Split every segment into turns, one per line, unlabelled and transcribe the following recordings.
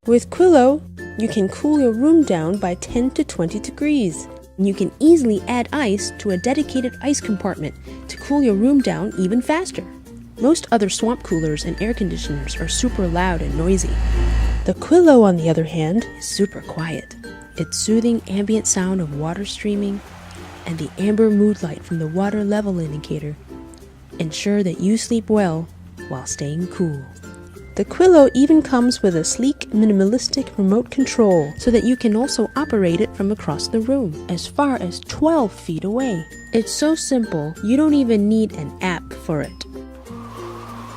With Quilo, you can cool your room down by 10 to 20 degrees. And you can easily add ice to a dedicated ice compartment to cool your room down even faster. Most other swamp coolers and air conditioners are super loud and noisy. The Quilo, on the other hand, is super quiet. Its soothing ambient sound of water streaming and the amber mood light from the water level indicator ensure that you sleep well while staying cool. The Quilo even comes with a sleek, minimalistic remote control so that you can also operate it from across the room, as far as 12 feet away. It's so simple, you don't even need an app for it.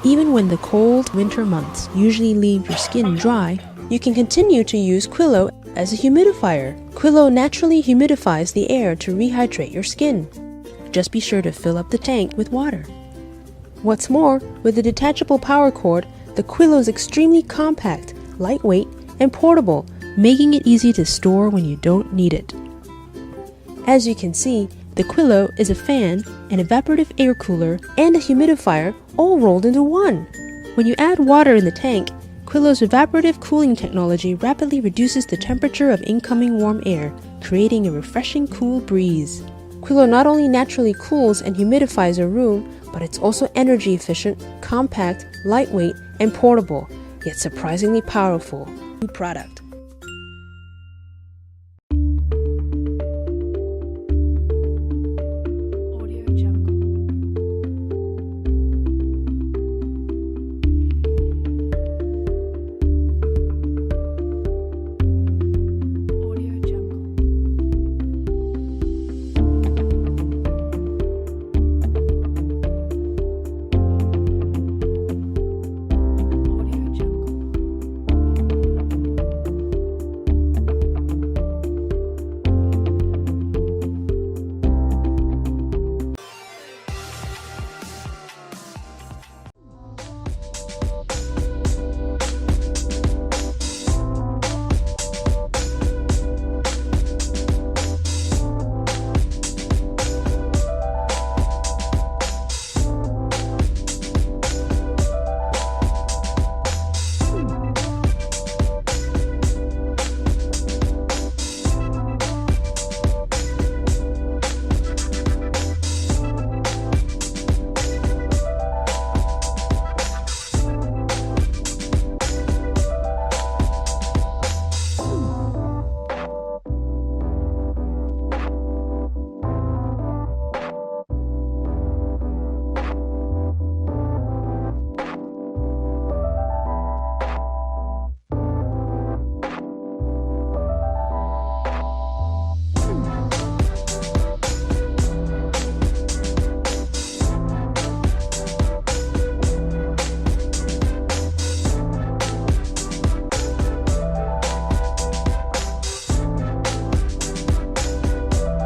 Even when the cold winter months usually leave your skin dry, you can continue to use Quilo as a humidifier. Quilo naturally humidifies the air to rehydrate your skin. Just be sure to fill up the tank with water. What's more, with the detachable power cord, the Quilo is extremely compact, lightweight, and portable, making it easy to store when you don't need it. As you can see, the Quilo is a fan, an evaporative air cooler, and a humidifier all rolled into one. When you add water in the tank, Quilo's evaporative cooling technology rapidly reduces the temperature of incoming warm air, creating a refreshing cool breeze. Quilo not only naturally cools and humidifies a room, but it's also energy efficient, compact, lightweight, and portable, yet surprisingly powerful. New product.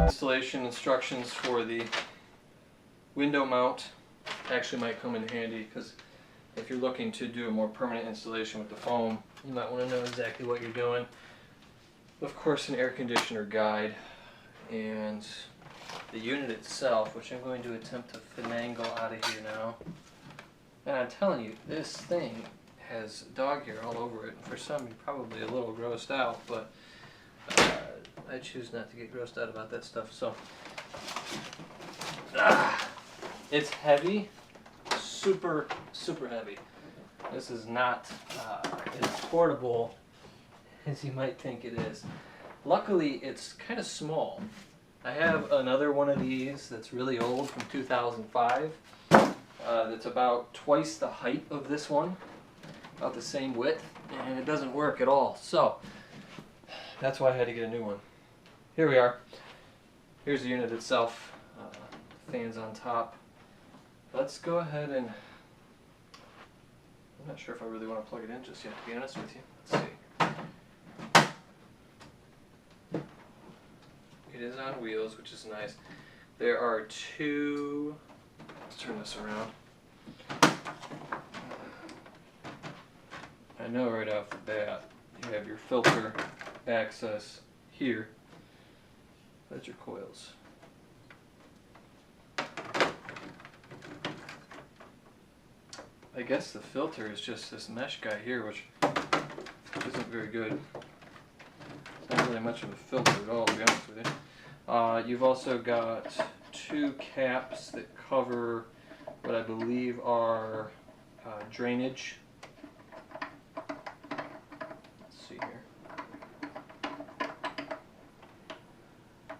Installation instructions for the window mount actually might come in handy, because if you're looking to do a more permanent installation with the foam, you might want to know exactly what you're doing. Of course, an air conditioner guide, and the unit itself, which I'm going to attempt to finagle out of here now. And I'm telling you, this thing has dog hair all over it, and for some you're probably a little grossed out, but I choose not to get grossed out about that stuff. So it's heavy, super heavy. This is not as portable as you might think it is. Luckily, it's kind of small. I have another one of these that's really old from 2005. That's about twice the height of this one, about the same width, and it doesn't work at all. So that's why I had to get a new one. Here we are. Here's the unit itself. Fans on top. Let's go ahead and... I'm not sure if I really want to plug it in just yet, to be honest with you. Let's see. It is on wheels, which is nice. There are two... Let's turn this around. I know right off the bat you have your filter access here. That's your coils. I guess the filter is just this mesh guy here, which isn't very good. It's not really much of a filter at all, to be honest with you. You've also got 2 caps that cover what I believe are drainage. Let's see here.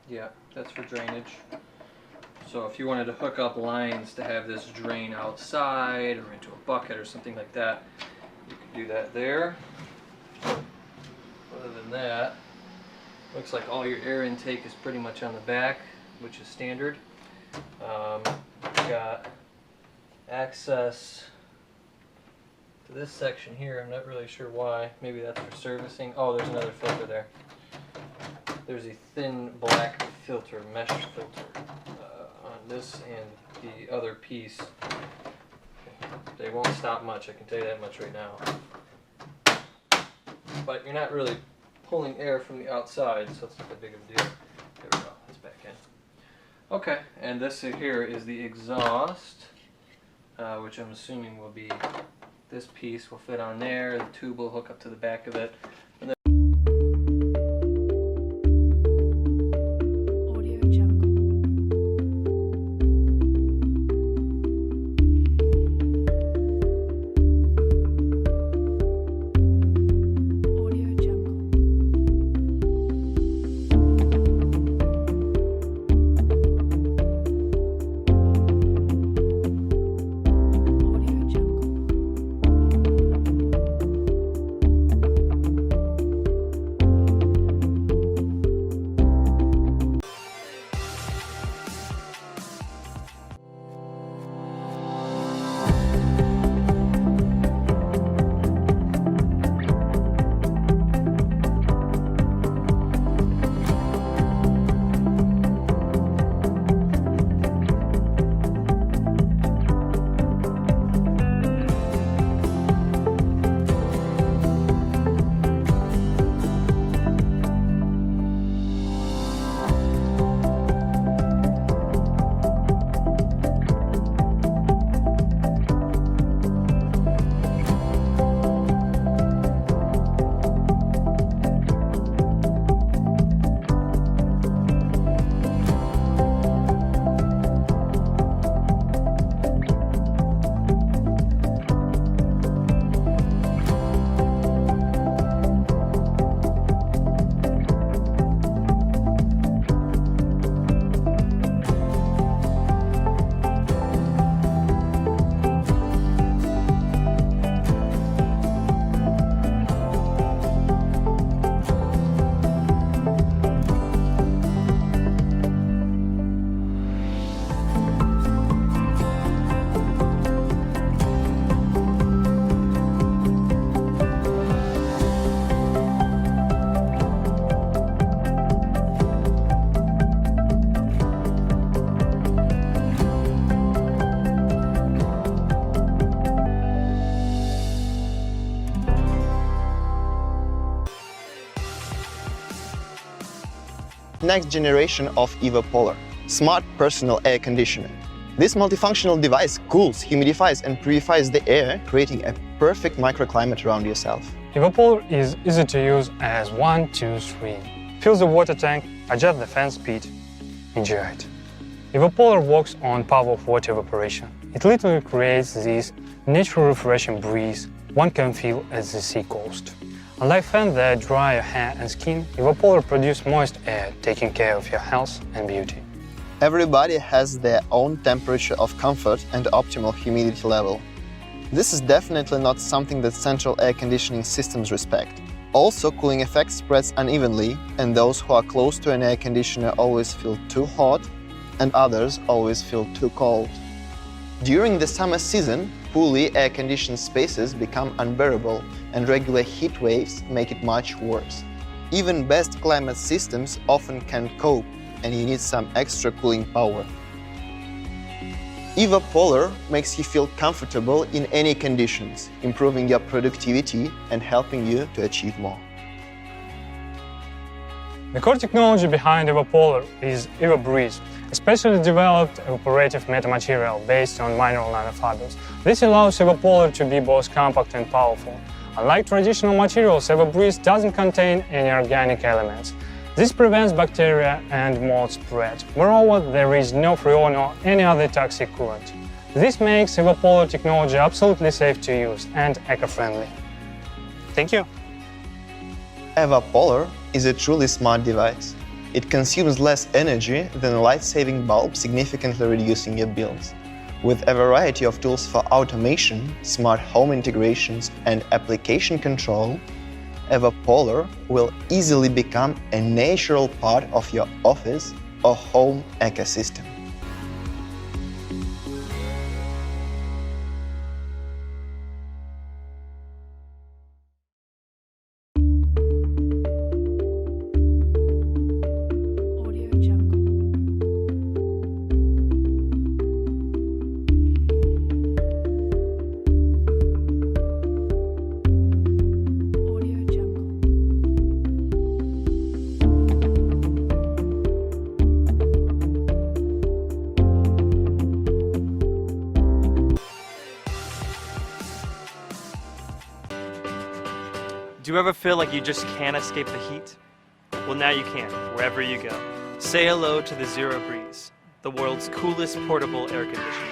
Yeah, that's for drainage. So if you wanted to hook up lines to have this drain outside or into a bucket or something like that, you could do that there. Other than that, looks like all your air intake is pretty much on the back, which is standard. You've got access to this section here. I'm not really sure why. Maybe that's for servicing. Oh, there's another filter there. There's a thin black filter, mesh filter, on this and the other piece. They won't stop much, I can tell you that much right now. But you're not really pulling air from the outside, so it's not that big of a deal. There we go, that's back in. Okay, and this here is the exhaust, which I'm assuming will be, this piece will fit on there, the tube will hook up to the back of it. And then
next generation of Evapolar, smart personal air conditioner. This multifunctional device cools, humidifies and purifies the air, creating a perfect microclimate around yourself.
Evapolar is easy to use as 1, 2, 3. Fill the water tank, adjust the fan speed, enjoy it. Evapolar works on power of water evaporation. It literally creates this natural refreshing breeze one can feel at the sea coast. Unlike fans that dry your hair and skin, Evapolar produces moist air, taking care of your health and beauty.
Everybody has their own temperature of comfort and optimal humidity level. This is definitely not something that central air conditioning systems respect. Also, cooling effect spreads unevenly, and those who are close to an air conditioner always feel too hot, and others always feel too cold. During the summer season, poorly air-conditioned spaces become unbearable, and regular heat waves make it much worse. Even best climate systems often can't cope, and you need some extra cooling power. Evapolar makes you feel comfortable in any conditions, improving your productivity and helping you to achieve more.
The core technology behind Evapolar is EvaBreeze, a specially developed evaporative metamaterial based on mineral nanofibers. This allows Evapolar to be both compact and powerful. Unlike traditional materials, EvaBreeze doesn't contain any organic elements. This prevents bacteria and mold spread. Moreover, there is no freon or any other toxic coolant. This makes Evapolar technology absolutely safe to use and eco-friendly. Thank you.
Evapolar is a truly smart device. It consumes less energy than a light-saving bulb, significantly reducing your bills. With a variety of tools for automation, smart home integrations, and application control, Evapolar will easily become a natural part of your office or home ecosystem.
Do you ever feel like you just can't escape the heat? Well, now you can, wherever you go. Say hello to the Zero Breeze, the world's coolest portable air conditioner.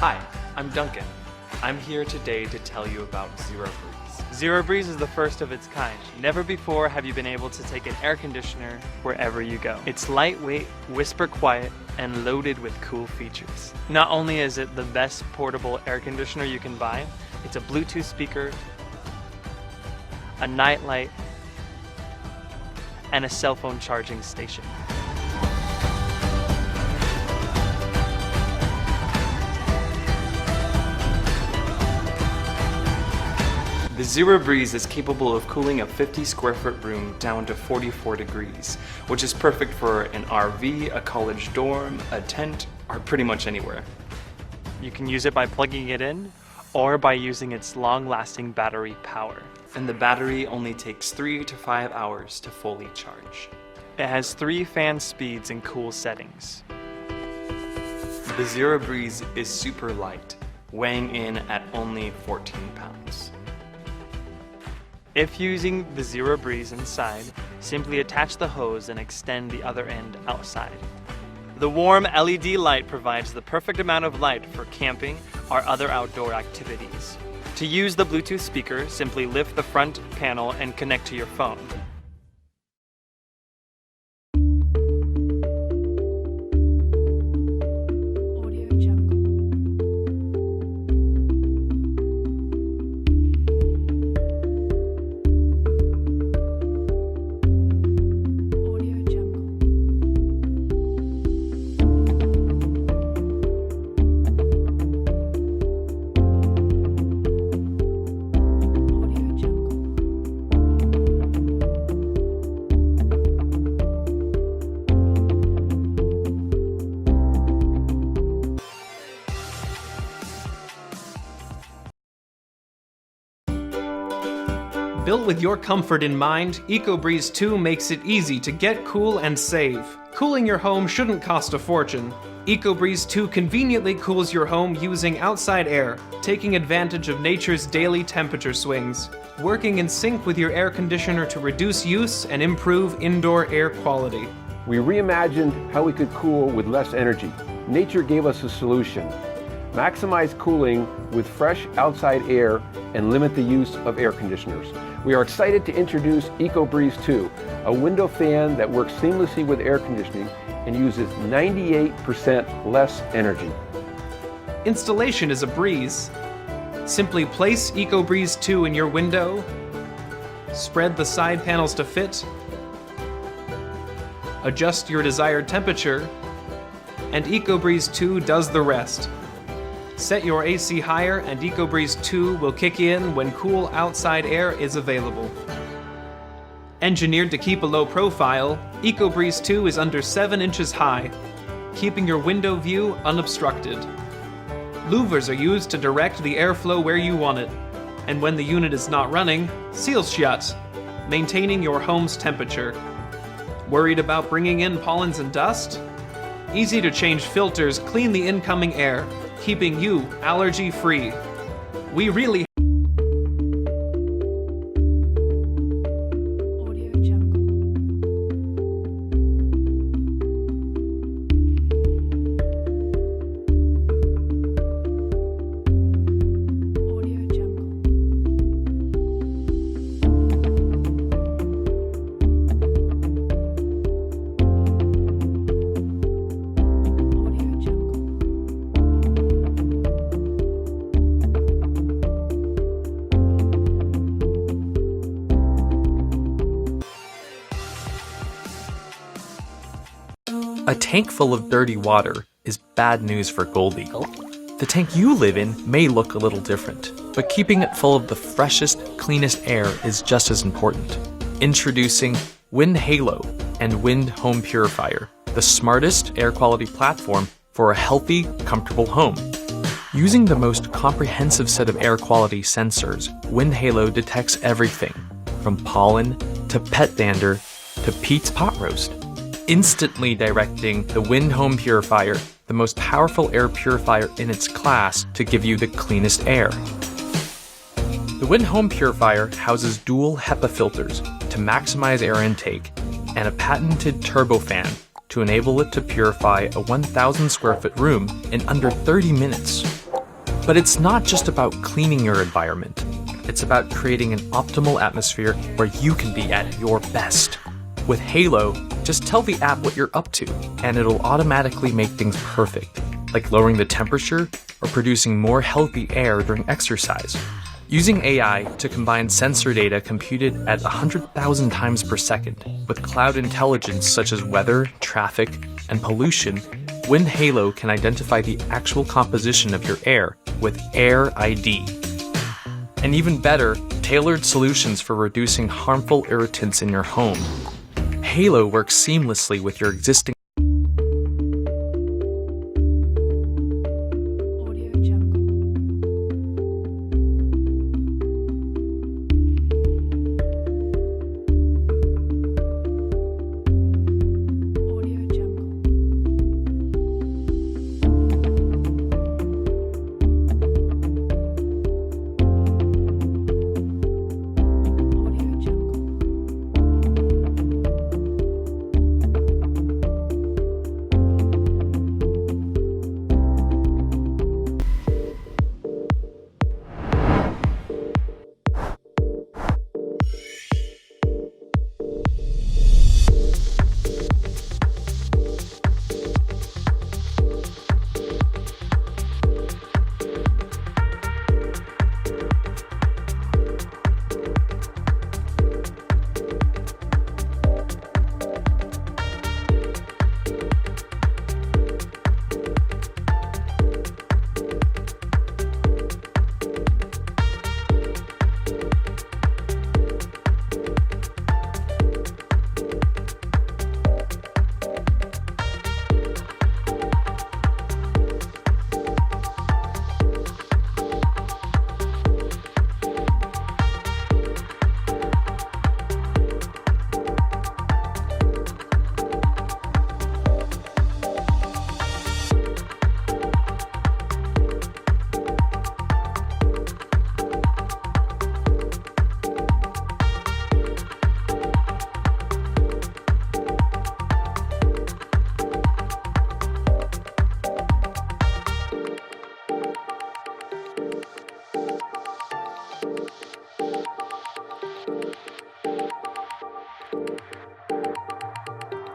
Hi, I'm Duncan. I'm here today to tell you about Zero Breeze. Zero Breeze is the first of its kind. Never before have you been able to take an air conditioner wherever you go. It's lightweight, whisper quiet, and loaded with cool features. Not only is it the best portable air conditioner you can buy, it's a Bluetooth speaker, a night light, and a cell phone charging station. The Zero Breeze is capable of cooling a 50 square foot room down to 44 degrees, which is perfect for an RV, a college dorm, a tent, or pretty much anywhere. You can use it by plugging it in, or by using its long-lasting battery power. And the battery only takes 3 to 5 hours to fully charge. It has 3 fan speeds and cool settings. The Zero Breeze is super light, weighing in at only 14 pounds. If using the Zero Breeze inside, simply attach the hose and extend the other end outside. The warm LED light provides the perfect amount of light for camping or other outdoor activities. To use the Bluetooth speaker, simply lift the front panel and connect to your phone.
Built with your comfort in mind, EcoBreeze 2 makes it easy to get cool and save. Cooling your home shouldn't cost a fortune. EcoBreeze 2 conveniently cools your home using outside air, taking advantage of nature's daily temperature swings, working in sync with your air conditioner to reduce use and improve indoor air quality.
We reimagined how we could cool with less energy. Nature gave us a solution. Maximize cooling with fresh outside air and limit the use of air conditioners. We are excited to introduce EcoBreeze 2, a window fan that works seamlessly with air conditioning and uses 98% less energy.
Installation is a breeze. Simply place EcoBreeze 2 in your window, spread the side panels to fit, adjust your desired temperature, and EcoBreeze 2 does the rest. Set your AC higher and EcoBreeze 2 will kick in when cool outside air is available. Engineered to keep a low profile, EcoBreeze 2 is under 7 inches high, keeping your window view unobstructed. Louvers are used to direct the airflow where you want it, and when the unit is not running, seals shut, maintaining your home's temperature. Worried about bringing in pollens and dust? Easy to change filters clean the incoming air, keeping you allergy-free. We really
A tank full of dirty water is bad news for Gold Eagle. The tank you live in may look a little different, but keeping it full of the freshest, cleanest air is just as important. Introducing Wynd Halo and Wynd Home Purifier, the smartest air quality platform for a healthy, comfortable home. Using the most comprehensive set of air quality sensors, Wynd Halo detects everything, from pollen to pet dander to Pete's pot roast, instantly directing the Wynd Home Purifier, the most powerful air purifier in its class, to give you the cleanest air. The Wynd Home Purifier houses dual HEPA filters to maximize air intake and a patented turbofan to enable it to purify a 1,000 square foot room in under 30 minutes. But it's not just about cleaning your environment. It's about creating an optimal atmosphere where you can be at your best. With Halo, just tell the app what you're up to, and it'll automatically make things perfect, like lowering the temperature or producing more healthy air during exercise. Using AI to combine sensor data computed at 100,000 times per second with cloud intelligence such as weather, traffic, and pollution, Wynd Halo can identify the actual composition of your air with Air ID. And even better, tailored solutions for reducing harmful irritants in your home. Halo works seamlessly with your existing